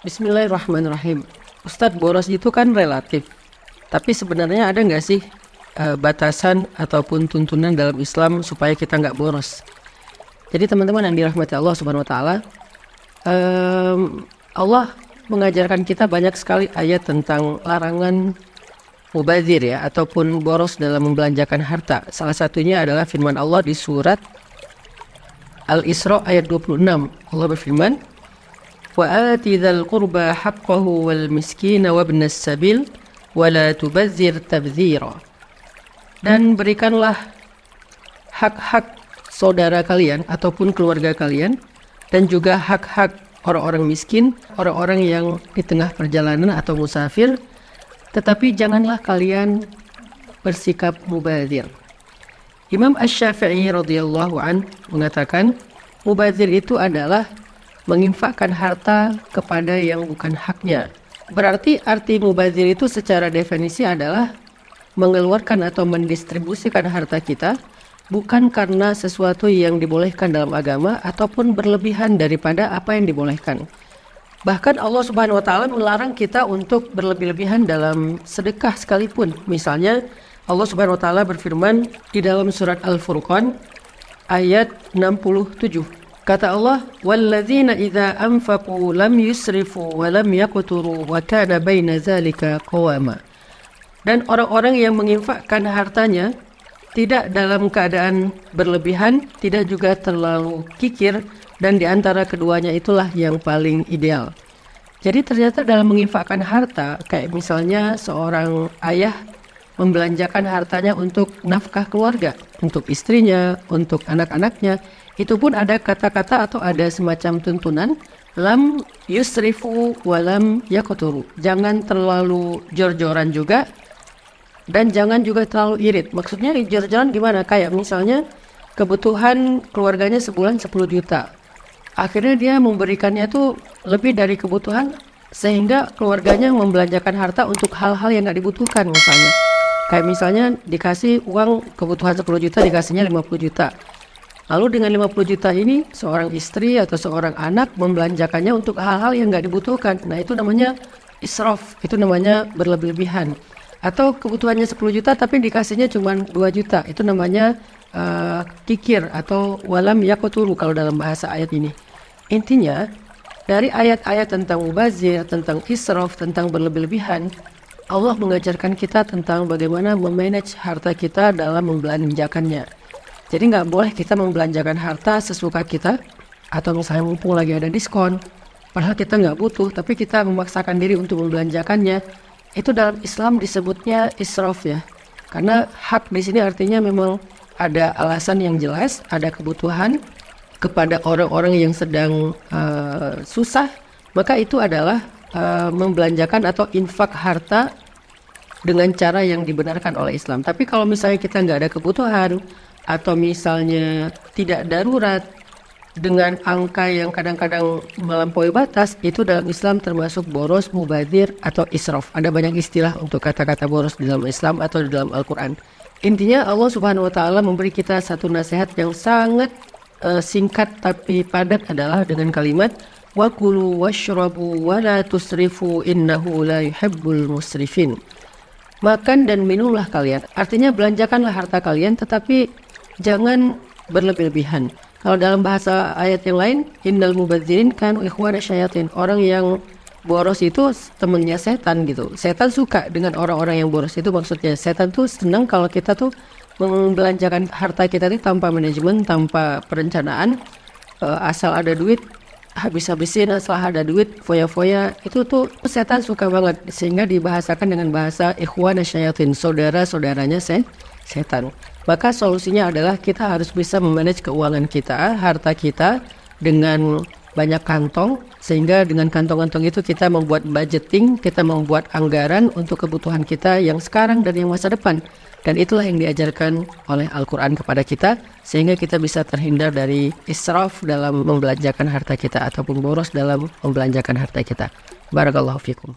Bismillahirrahmanirrahim. Ustadz, boros itu kan relatif. Tapi sebenarnya ada nggak sih batasan ataupun tuntunan dalam Islam supaya kita nggak boros? Jadi teman-teman yang dirahmati Allah Subhanahu Wa Taala, Allah mengajarkan kita banyak sekali ayat tentang larangan mubazir ya, ataupun boros dalam membelanjakan harta. Salah satunya adalah firman Allah di surat Al-Isra ayat 26. Allah berfirman, وَآتِ ذَا الْقُرْبَى حَقَّهُ وَالْمِسْكِينَ وَابْنَ السَّبِيلِ وَلَا تُبَذِّرْ تَبْذِيرًا. Dan berikanlah hak-hak saudara kalian ataupun keluarga kalian, dan juga hak-hak orang-orang miskin, orang-orang yang di tengah perjalanan atau musafir, tetapi janganlah kalian bersikap mubazir. Imam Asy-Syafi'i radhiyallahu an mengatakan, mubazir itu adalah menginfakkan harta kepada yang bukan haknya. Berarti arti mubazir itu secara definisi adalah mengeluarkan atau mendistribusikan harta kita bukan karena sesuatu yang dibolehkan dalam agama ataupun berlebihan daripada apa yang dibolehkan. Bahkan Allah Subhanahu Wa Taala melarang kita untuk berlebih-lebihan dalam sedekah sekalipun. Misalnya Allah Subhanahu Wa Taala berfirman di dalam surat Al-Furqan ayat 67. Kata Allah, "Walladzina idza anfaqu lam yusrifu wa lam yaqturu wa kana baina dzalika qawama." Dan orang-orang yang menginfakkan hartanya tidak dalam keadaan berlebihan, tidak juga terlalu kikir, dan di antara keduanya itulah yang paling ideal. Jadi ternyata dalam menginfakkan harta, kayak misalnya seorang ayah membelanjakan hartanya untuk nafkah keluarga, untuk istrinya, untuk anak-anaknya, itu pun ada kata-kata atau ada semacam tuntunan, lam yusrifu walam yaqturu. Jangan terlalu jor-joran juga, dan jangan juga terlalu irit. Maksudnya jor-joran gimana? Kayak misalnya kebutuhan keluarganya sebulan 10 juta. Akhirnya dia memberikannya tuh lebih dari kebutuhan, sehingga keluarganya membelanjakan harta untuk hal-hal yang gak dibutuhkan misalnya. Kayak misalnya dikasih uang kebutuhan 10 juta, dikasihnya 50 juta. Lalu dengan 50 juta ini, seorang istri atau seorang anak membelanjakannya untuk hal-hal yang gak dibutuhkan. Nah itu namanya israf, itu namanya berlebih-lebihan. Atau kebutuhannya 10 juta tapi dikasihnya cuma 2 juta, itu namanya kikir atau walam yaqturu kalau dalam bahasa ayat ini. Intinya dari ayat-ayat tentang mubazir, tentang israf, tentang berlebih-lebihan, Allah mengajarkan kita tentang bagaimana memanage harta kita dalam membelanjakannya. Jadi nggak boleh kita membelanjakan harta sesuka kita, atau misalnya mumpung lagi ada diskon, padahal kita nggak butuh tapi kita memaksakan diri untuk membelanjakannya. Itu dalam Islam disebutnya israf ya. Karena hak di sini artinya memang ada alasan yang jelas, ada kebutuhan kepada orang-orang yang sedang susah, maka itu adalah membelanjakan atau infak harta dengan cara yang dibenarkan oleh Islam. Tapi kalau misalnya kita nggak ada kebutuhan, atau misalnya tidak darurat, dengan angka yang kadang-kadang melampaui batas, itu dalam Islam termasuk boros, mubazir, atau israf. Ada banyak istilah untuk kata-kata boros di dalam Islam atau di dalam Al-Quran. Intinya Allah Subhanahu Wa Taala memberi kita satu nasihat yang sangat singkat tapi padat, adalah dengan kalimat wakulu washrabu wala tusrifu innahu la yuhibbul musrifin. Makan dan minumlah kalian, artinya belanjakanlah harta kalian, tetapi jangan berlebih-lebihan. Kalau dalam bahasa ayat yang lain, innal mubadzirin kanu ikhwana syayatin. Orang yang boros itu temannya setan gitu. Setan suka dengan orang-orang yang boros itu, maksudnya setan tuh senang kalau kita tuh membelanjakan harta kita itu tanpa manajemen, tanpa perencanaan, asal ada duit habis-habisin, setelah ada duit foya-foya. Itu tuh setan suka banget, sehingga dibahasakan dengan bahasa ikhwana syayatin, saudara-saudaranya setan. Maka solusinya adalah kita harus bisa memanage keuangan kita, harta kita dengan banyak kantong, sehingga dengan kantong-kantong itu kita membuat budgeting, kita membuat anggaran untuk kebutuhan kita yang sekarang dan yang masa depan. Dan itulah yang diajarkan oleh Al-Quran kepada kita, sehingga kita bisa terhindar dari israf dalam membelanjakan harta kita ataupun boros dalam membelanjakan harta kita. Barakallahu fikum.